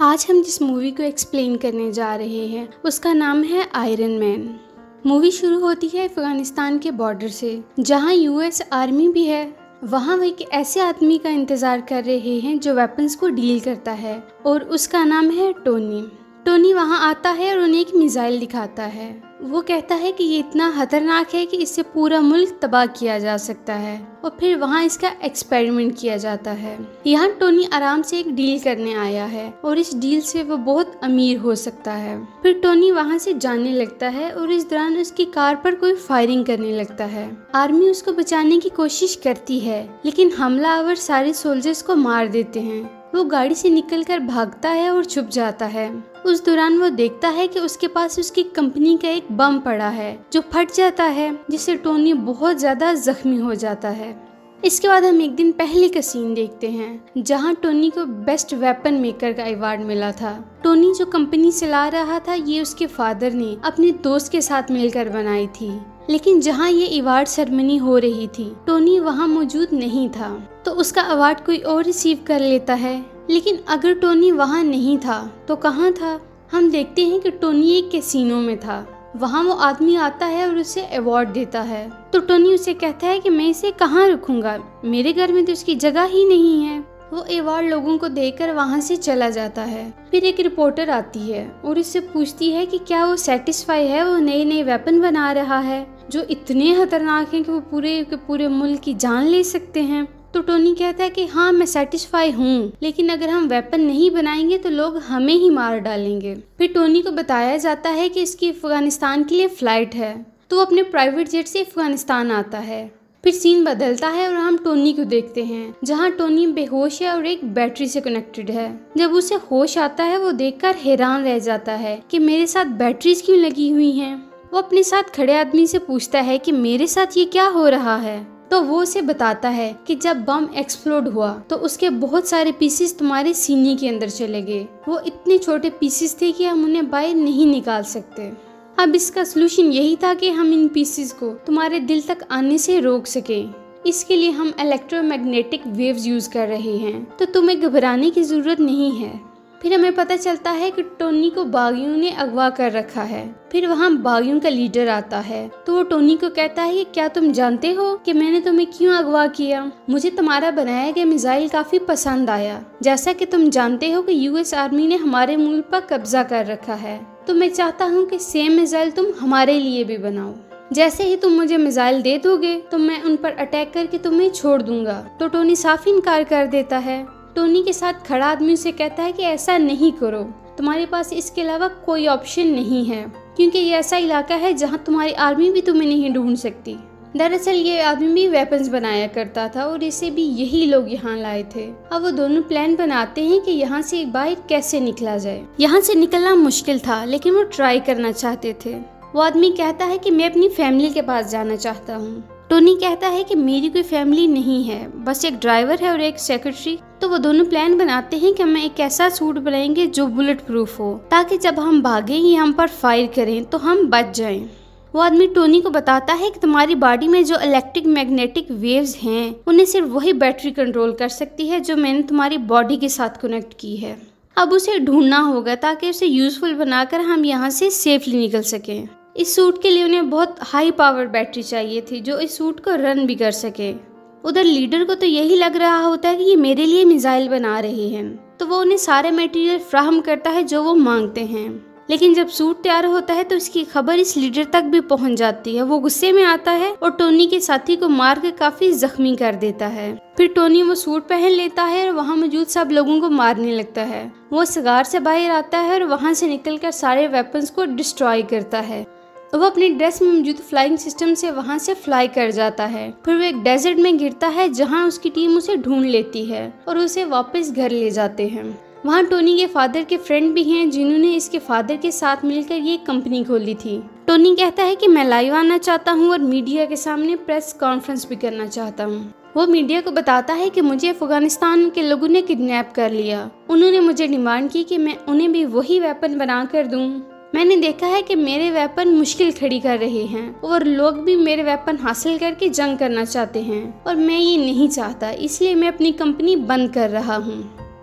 आज हम जिस मूवी को एक्सप्लेन करने जा रहे हैं उसका नाम है आयरन मैन। मूवी शुरू होती है अफगानिस्तान के बॉर्डर से, जहां यूएस आर्मी भी है। वहां वो एक ऐसे आदमी का इंतजार कर रहे हैं जो वेपन्स को डील करता है और उसका नाम है टोनी। टोनी वहां आता है और उन्हें एक मिसाइल दिखाता है। वो कहता है कि ये इतना खतरनाक है कि इससे पूरा मुल्क तबाह किया जा सकता है और फिर वहाँ इसका एक्सपेरिमेंट किया जाता है। यहाँ टोनी आराम से एक डील करने आया है और इस डील से वो बहुत अमीर हो सकता है। फिर टोनी वहाँ से जाने लगता है और इस दौरान उसकी कार पर कोई फायरिंग करने लगता है। आर्मी उसको बचाने की कोशिश करती है, लेकिन हमलावर सारे सोल्जर्स को मार देते हैं। वो गाड़ी से निकलकर भागता है और छुप जाता है। उस दौरान वो देखता है कि उसके पास उसकी कंपनी का एक बम पड़ा है जो फट जाता है, जिससे टोनी बहुत ज्यादा जख्मी हो जाता है। इसके बाद हम एक दिन पहले का सीन देखते हैं, जहां टोनी को बेस्ट वेपन मेकर का अवार्ड मिला था। टोनी जो कंपनी चला रहा था, ये उसके फादर ने अपने दोस्त के साथ मिलकर बनाई थी। लेकिन जहां ये अवार्ड सेरेमनी हो रही थी, टोनी वहां मौजूद नहीं था, तो उसका अवार्ड कोई और रिसीव कर लेता है। लेकिन अगर टोनी वहां नहीं था तो कहाँ था? हम देखते हैं कि टोनी एक कैसीनो में था। वहाँ वो आदमी आता है और उसे अवार्ड देता है, तो टोनी उसे कहता है कि मैं इसे कहाँ रखूंगा, मेरे घर में तो इसकी जगह ही नहीं है। वो अवार्ड लोगों को देकर वहाँ से चला जाता है। फिर एक रिपोर्टर आती है और इससे पूछती है कि क्या वो सेटिस्फाई है, वो नए नए वेपन बना रहा है जो इतने खतरनाक हैं कि वो पूरे के पूरे मुल्क की जान ले सकते हैं। तो टोनी कहता है कि हाँ, मैं सेटिस्फाई हूँ, लेकिन अगर हम वेपन नहीं बनाएंगे तो लोग हमें ही मार डालेंगे। फिर टोनी को बताया जाता है कि इसकी अफगानिस्तान के लिए फ्लाइट है, तो वो अपने प्राइवेट जेट से अफगानिस्तान आता है। फिर सीन बदलता है और हम टोनी को देखते हैं, जहाँ टोनी बेहोश है और एक बैटरी से कनेक्टेड है। जब उसे होश आता है, वो देखकर हैरान रह जाता है कि मेरे साथ बैटरीज क्यों लगी हुई हैं। वो अपने साथ खड़े आदमी से पूछता है कि मेरे साथ ये क्या हो रहा है। तो वो उसे बताता है कि जब बम एक्सप्लोड हुआ तो उसके बहुत सारे पीसेस तुम्हारे सीने के अंदर चले गए। वो इतने छोटे पीसेस थे कि हम उन्हें बाहर नहीं निकाल सकते। अब इसका सलूशन यही था कि हम इन पीसेस को तुम्हारे दिल तक आने से रोक सकें। इसके लिए हम इलेक्ट्रोमैग्नेटिक वेव्स यूज कर रहे हैं, तो तुम्हें घबराने की जरूरत नहीं है। फिर हमें पता चलता है कि टोनी को बागियों ने अगवा कर रखा है। फिर वहाँ बागियों का लीडर आता है, तो वो टोनी को कहता है कि क्या तुम जानते हो कि मैंने तुम्हें क्यों अगवा किया? मुझे तुम्हारा बनाया गया मिसाइल काफी पसंद आया। जैसा कि तुम जानते हो कि यूएस आर्मी ने हमारे मुल्क पर कब्जा कर रखा है, तो मैं चाहता हूँ कि सेम मिसाइल तुम हमारे लिए भी बनाओ। जैसे ही तुम मुझे मिसाइल दे दोगे तो मैं उन पर अटैक करके तुम्हें छोड़ दूंगा। तो टोनी साफ इनकार कर देता है। टोनी के साथ खड़ा आदमी उसे कहता है कि ऐसा नहीं करो, तुम्हारे पास इसके अलावा कोई ऑप्शन नहीं है, क्योंकि ये ऐसा इलाका है जहां तुम्हारी आर्मी भी तुम्हें नहीं ढूंढ सकती। दरअसल ये आदमी भी वेपन्स बनाया करता था और इसे भी यही लोग यहाँ लाए थे। अब वो दोनों प्लान बनाते हैं कि यहाँ से बाहर कैसे निकला जाए। यहाँ से निकलना मुश्किल था, लेकिन वो ट्राई करना चाहते थे। वो आदमी कहता है कि मैं अपनी फैमिली के पास जाना चाहता हूँ। टोनी कहता है कि मेरी कोई फैमिली नहीं है, बस एक ड्राइवर है और एक सेक्रेटरी। तो वो दोनों प्लान बनाते हैं कि हम एक ऐसा सूट बनाएंगे जो बुलेट प्रूफ हो, ताकि जब हम भागें या हम पर फायर करें तो हम बच जाएं। वो आदमी टोनी को बताता है कि तुम्हारी बॉडी में जो इलेक्ट्रिक मैग्नेटिक वेव्स हैं, उन्हें सिर्फ वही बैटरी कंट्रोल कर सकती है जो मैंने तुम्हारी बॉडी के साथ कनेक्ट की है। अब उसे ढूंढना होगा ताकि उसे यूजफुल बनाकर हम यहाँ से सेफली निकल सकें। इस सूट के लिए उन्हें बहुत हाई पावर बैटरी चाहिए थी जो इस सूट को रन भी कर सके। उधर लीडर को तो यही लग रहा होता है कि ये मेरे लिए मिसाइल बना रहे हैं, तो वो उन्हें सारे मटेरियल फ्राहम करता है जो वो मांगते हैं। लेकिन जब सूट तैयार होता है तो इसकी खबर इस लीडर तक भी पहुंच जाती है। वो गुस्से में आता है और टोनी के साथी को मार के काफी जख्मी कर देता है। फिर टोनी वो सूट पहन लेता है और वहाँ मौजूद सब लोगों को मारने लगता है। वो सगार से बाहर आता है और वहाँ से निकलकर सारे वेपन्स को डिस्ट्रॉय करता है। वो अपनी ड्रेस में मौजूद फ्लाइंग सिस्टम से वहाँ से फ्लाई कर जाता है। फिर वो एक डेजर्ट में गिरता है, जहाँ उसकी टीम उसे ढूंढ लेती है और उसे वापस घर ले जाते हैं। वहाँ टोनी के फादर के फ्रेंड भी हैं, जिन्होंने इसके फादर के साथ मिलकर ये कंपनी खोली थी। टोनी कहता है कि मैं लाइव आना चाहता हूँ और मीडिया के सामने प्रेस कॉन्फ्रेंस भी करना चाहता हूँ। वो मीडिया को बताता है कि मुझे अफगानिस्तान के लोगों ने किडनैप कर लिया। उन्होंने मुझे डिमांड की कि मैं उन्हें भी वही वेपन बना कर दूँ। मैंने देखा है कि मेरे वेपन मुश्किल खड़ी कर रहे हैं और लोग भी मेरे वेपन हासिल करके जंग करना चाहते हैं और मैं ये नहीं चाहता, इसलिए मैं अपनी कंपनी बंद कर रहा हूँ।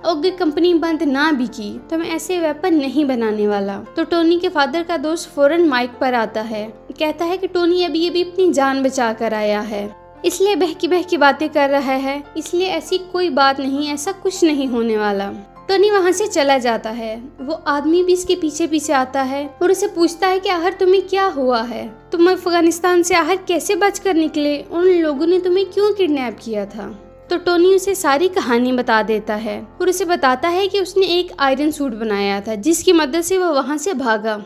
अगर कंपनी बंद ना भी की तो मैं ऐसे वेपन नहीं बनाने वाला। तो टोनी के फादर का दोस्त फौरन माइक पर आता है, कहता है कि टोनी अभी अभी अपनी जान बचा कर आया है, इसलिए बहकी बातें कर रहा है, इसलिए ऐसी कोई बात नहीं, ऐसा कुछ नहीं होने वाला। टोनी वहाँ से चला जाता है। वो आदमी भी इसके पीछे पीछे आता है और उसे पूछता है कि आखिर तुम्हें क्या हुआ है, तुम अफगानिस्तान से आखिर कैसे बचकर निकले, उन लोगों ने तुम्हें क्यों किडनैप किया था। तो टोनी उसे सारी कहानी बता देता है और उसे बताता है कि उसने एक आयरन सूट बनाया था जिसकी मदद से वो वहाँ से भागा।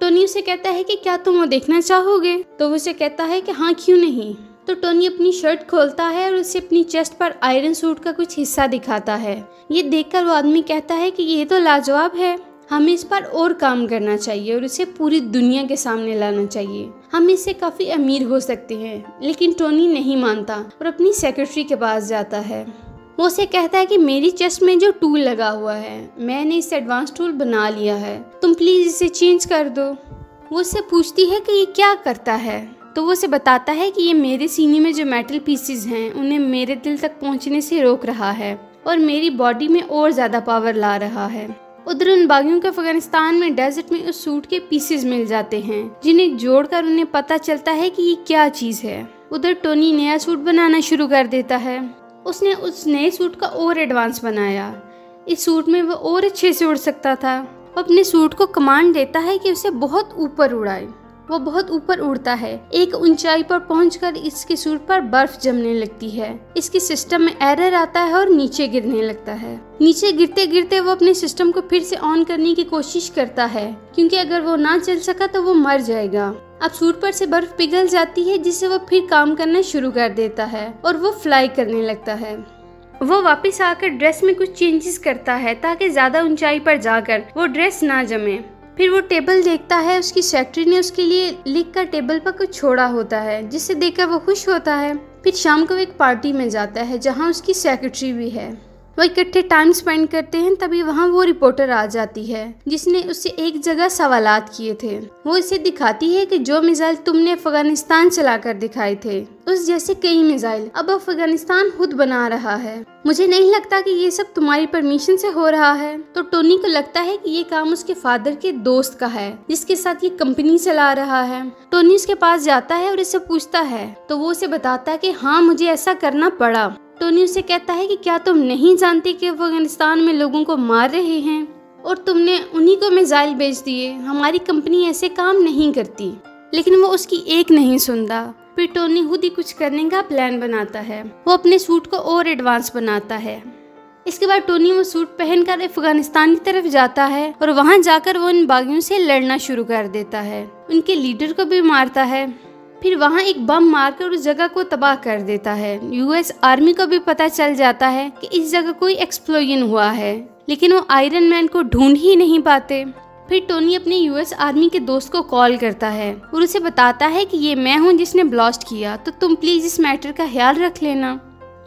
टोनी उसे कहता है कि क्या तुम वो देखना चाहोगे, तो वो उसे कहता है कि हाँ क्यों नहीं। तो टोनी अपनी शर्ट खोलता है और उसे अपनी चेस्ट पर आयरन सूट का कुछ हिस्सा दिखाता है। ये देखकर वो आदमी कहता है कि ये तो लाजवाब है, हमें इस पर और काम करना चाहिए और इसे पूरी दुनिया के सामने लाना चाहिए, हम इससे काफ़ी अमीर हो सकते हैं। लेकिन टोनी नहीं मानता और अपनी सेक्रेटरी के पास जाता है। वो उसे कहता है कि मेरी चेस्ट में जो टूल लगा हुआ है, मैंने इस एडवांस टूल बना लिया है, तुम प्लीज़ इसे चेंज कर दो। वो उससे पूछती है कि ये क्या करता है, तो वो उसे बताता है कि ये मेरे सीने में जो मेटल पीसेस हैं उन्हें मेरे दिल तक पहुंचने से रोक रहा है और मेरी बॉडी में और ज़्यादा पावर ला रहा है। उधर उन बागियों को अफगानिस्तान में डेजर्ट में उस सूट के पीसेस मिल जाते हैं जिन्हें जोड़कर उन्हें पता चलता है कि ये क्या चीज़ है। उधर टोनी नया सूट बनाना शुरू कर देता है। उसने उस नए सूट का और एडवांस बनाया। इस सूट में वो और अच्छे से उड़ सकता था। वो अपने सूट को कमांड देता है कि उसे बहुत ऊपर उड़ाए। वो बहुत ऊपर उड़ता है। एक ऊंचाई पर पहुंचकर इसके सूट पर बर्फ जमने लगती है। इसके सिस्टम में एरर आता है और नीचे गिरने लगता है। नीचे गिरते गिरते वो अपने सिस्टम को फिर से ऑन करने की कोशिश करता है, क्योंकि अगर वो ना चल सका तो वो मर जाएगा। अब सूट पर से बर्फ पिघल जाती है, जिससे वो फिर काम करना शुरू कर देता है और वो फ्लाई करने लगता है। वो वापस आकर ड्रेस में कुछ चेंजेस करता है ताकि ज्यादा ऊंचाई पर जाकर वो ड्रेस ना जमे। फिर वो टेबल देखता है, उसकी सेक्रेटरी ने उसके लिए लिखकर टेबल पर कुछ छोड़ा होता है, जिसे देखकर वो खुश होता है। फिर शाम को एक पार्टी में जाता है जहाँ उसकी सेक्रेटरी भी है। वो इकट्ठे टाइम स्पेंड करते हैं। तभी वहाँ वो रिपोर्टर आ जाती है जिसने उससे एक जगह सवालात किए थे। वो इसे दिखाती है कि जो मिसाइल तुमने अफगानिस्तान चलाकर दिखाए थे उस जैसे कई मिसाइल अब अफगानिस्तान खुद बना रहा है। मुझे नहीं लगता कि ये सब तुम्हारी परमिशन से हो रहा है। तो टोनी को लगता है कि ये काम उसके फादर के दोस्त का है जिसके साथ ये कंपनी चला रहा है। टोनी उसके पास जाता है और इससे पूछता है, तो वो उसे बताता है कि हाँ मुझे ऐसा करना पड़ा। टोनी उसे कहता है कि क्या तुम नहीं जानते कि अफगानिस्तान में लोगों को मार रहे हैं और तुमने उन्हीं को मिसाइल बेच दिए। हमारी कंपनी ऐसे काम नहीं करती। लेकिन वो उसकी एक नहीं सुनता। फिर टोनी खुद ही कुछ करने का प्लान बनाता है। वो अपने सूट को और एडवांस बनाता है। इसके बाद टोनी वो सूट पहनकर अफगानिस्तान की तरफ जाता है और वहां जाकर वो उन बागियों से लड़ना शुरू कर देता है। उनके लीडर को भी मारता है। फिर वहाँ एक बम मारकर उस जगह को तबाह कर देता है। यूएस आर्मी को भी पता चल जाता है कि इस जगह कोई एक्सप्लोजन हुआ है, लेकिन वो आयरन मैन को ढूंढ ही नहीं पाते। फिर टोनी अपने यूएस आर्मी के दोस्त को कॉल करता है और उसे बताता है कि ये मैं हूँ जिसने ब्लास्ट किया, तो तुम प्लीज इस मैटर का ख्याल रख लेना।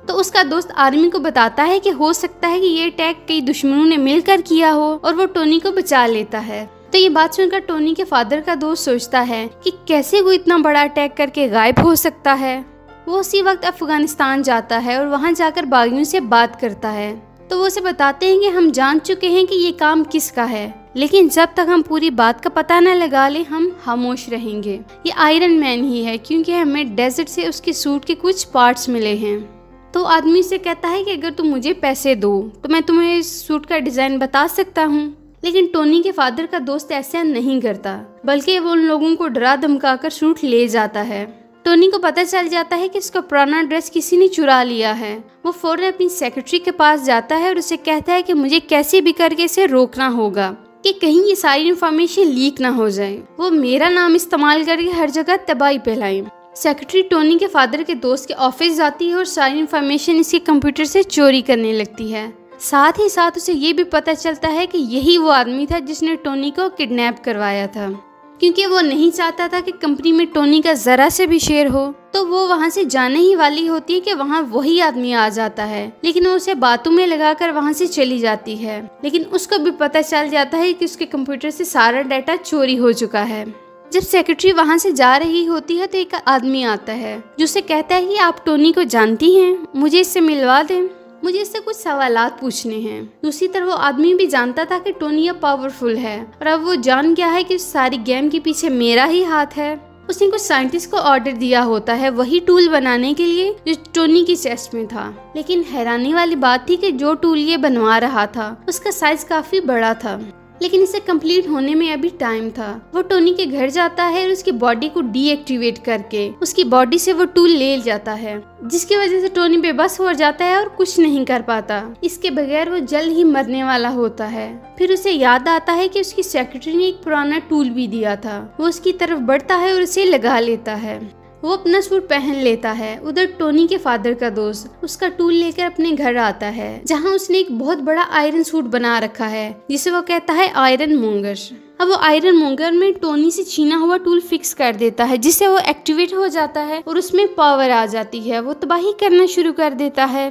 तो उसका दोस्त आर्मी को बताता है कि हो सकता है कि ये अटैक कई दुश्मनों ने मिलकर किया हो और वो टोनी को बचा लेता है। तो ये बात सुनकर टोनी के फादर का दोस्त सोचता है कि कैसे वो इतना बड़ा अटैक करके गायब हो सकता है। वो उसी वक्त अफगानिस्तान जाता है और वहां जाकर बागियों से बात करता है। तो वो उसे बताते हैं कि हम जान चुके हैं कि ये काम किसका है, लेकिन जब तक हम पूरी बात का पता न लगा ले हम खामोश रहेंगे। ये आयरन मैन ही है, क्योंकि हमें डेजर्ट से उसके सूट के कुछ पार्ट्स मिले हैं। तो आदमी से कहता है कि अगर तुम मुझे पैसे दो तो मैं तुम्हें इस सूट का डिजाइन बता सकता हूँ। लेकिन टोनी के फादर का दोस्त ऐसा नहीं करता, बल्कि वो उन लोगों को डरा धमकाकर सूट ले जाता है। टोनी को पता चल जाता है कि उसका पुराना ड्रेस किसी ने चुरा लिया है। वो फौरन अपनी सेक्रेटरी के पास जाता है और उसे कहता है कि मुझे कैसे भी करके इसे रोकना होगा कि कहीं ये सारी इन्फॉर्मेशन लीक ना हो जाए। वो मेरा नाम इस्तेमाल करके हर जगह तबाही फैलाए। सेक्रेटरी टोनी के फादर के दोस्त के ऑफिस जाती है और सारी इन्फॉर्मेशन इसके कंप्यूटर से चोरी करने लगती है। साथ ही साथ उसे ये भी पता चलता है कि यही वो आदमी था जिसने टोनी को किडनैप करवाया था। क्योंकि वो नहीं चाहता था कि कंपनी में टोनी का जरा से भी शेयर हो, तो वो वहाँ से जाने ही वाली होती है कि वहाँ वही आदमी आ जाता है। लेकिन वो उसे बातों में लगाकर वहाँ से चली जाती है। लेकिन उसको भी पता चल जाता है कि उसके कंप्यूटर से सारा डाटा चोरी हो चुका है। जब सेक्रेटरी वहाँ से जा रही होती है तो एक आदमी आता है जो उसे कहता है कि आप टोनी को जानती हैं, मुझे इससे मिलवा दें। मुझे इससे कुछ सवालात पूछने हैं। दूसरी तरफ वो आदमी भी जानता था कि टोनी अब पावरफुल है और अब वो जान गया है कि इस सारी गेम के पीछे मेरा ही हाथ है। उसने कुछ साइंटिस्ट को ऑर्डर दिया होता है वही टूल बनाने के लिए जो टोनी की चेस्ट में था। लेकिन हैरानी वाली बात थी कि जो टूल ये बनवा रहा था उसका साइज काफी बड़ा था, लेकिन इसे कंप्लीट होने में अभी टाइम था। वो टोनी के घर जाता है और उसकी बॉडी को डीएक्टिवेट करके उसकी बॉडी से वो टूल ले जाता है, जिसकी वजह से टोनी बेबस हो जाता है और कुछ नहीं कर पाता। इसके बगैर वो जल्द ही मरने वाला होता है। फिर उसे याद आता है कि उसकी सेक्रेटरी ने एक पुराना टूल भी दिया था। वो उसकी तरफ बढ़ता है और उसे लगा लेता है। वो अपना सूट पहन लेता है। उधर टोनी के फादर का दोस्त उसका टूल लेकर अपने घर आता है, जहां उसने एक बहुत बड़ा आयरन सूट बना रखा है जिसे वो कहता है आयरन मोंगर। अब वो आयरन मोंगर में टोनी से छीना हुआ टूल फिक्स कर देता है, जिससे वो एक्टिवेट हो जाता है और उसमें पावर आ जाती है। वो तबाही करना शुरू कर देता है।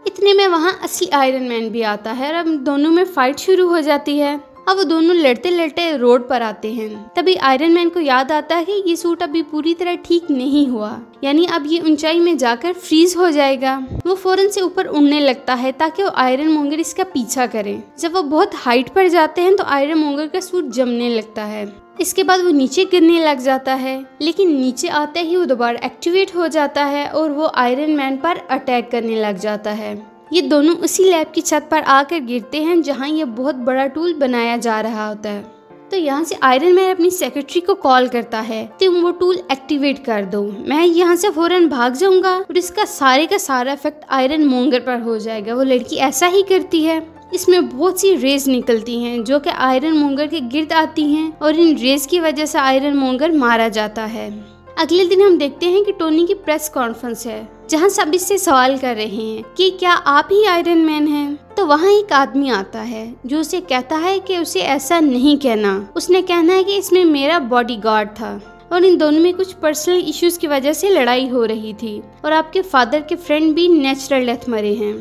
इतने में वहाँ असली आयरन मैन भी आता है और अब दोनों में फाइट शुरू हो जाती है। अब वो दोनों लड़ते लड़ते रोड पर आते हैं। तभी आयरन मैन को याद आता है कि ये सूट अभी पूरी तरह ठीक नहीं हुआ, यानी अब ये ऊंचाई में जाकर फ्रीज हो जाएगा। वो फौरन से ऊपर उड़ने लगता है ताकि वो आयरन मोंगर इसका पीछा करे। जब वो बहुत हाइट पर जाते हैं तो आयरन मोंगर का सूट जमने लगता है। इसके बाद वो नीचे गिरने लग जाता है, लेकिन नीचे आते ही वो दोबारा एक्टिवेट हो जाता है और वो आयरन मैन पर अटैक करने लग जाता है। ये दोनों उसी लैब की छत पर आकर गिरते हैं जहां ये बहुत बड़ा टूल बनाया जा रहा होता है। तो यहाँ से आयरन मैन अपनी सेक्रेटरी को कॉल करता है, तुम वो टूल एक्टिवेट कर दो, मैं यहाँ से फौरन भाग जाऊंगा और इसका सारे का सारा इफेक्ट आयरन मोंगर पर हो जाएगा। वो लड़की ऐसा ही करती है। इसमें बहुत सी रेज निकलती हैं जो कि आयरन मोंगर के गिर्द आती हैं और इन रेज की वजह से आयरन मोंगर मारा जाता है। अगले दिन हम देखते हैं कि टोनी की प्रेस कॉन्फ्रेंस है जहां सब इससे सवाल कर रहे हैं कि क्या आप ही आयरन मैन हैं। तो वहां एक आदमी आता है जो उसे कहता है कि उसे ऐसा नहीं कहना। उसने कहना है कि इसमें मेरा बॉडीगार्ड था और इन दोनों में कुछ पर्सनल इश्यूज की वजह से लड़ाई हो रही थी और आपके फादर के फ्रेंड भी नेचुरल डेथ मरे हैं।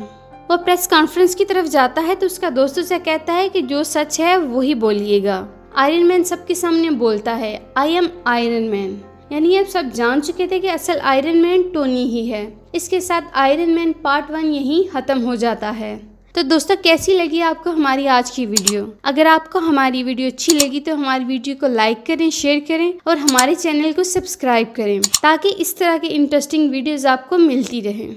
वो प्रेस कॉन्फ्रेंस की तरफ जाता है तो उसका दोस्त उसे कहता है कि जो सच है वही बोलिएगा। आयरन मैन सबके सामने बोलता है, आई एम आयरन मैन, यानी अब सब जान चुके थे कि असल आयरन मैन टोनी ही है। इसके साथ आयरन मैन पार्ट 1 यहीं खत्म हो जाता है। तो दोस्तों, कैसी लगी आपको हमारी आज की वीडियो? अगर आपको हमारी वीडियो अच्छी लगी तो हमारी वीडियो को लाइक करें, शेयर करें और हमारे चैनल को सब्सक्राइब करें ताकि इस तरह के इंटरेस्टिंग वीडियोस आपको मिलती रहें।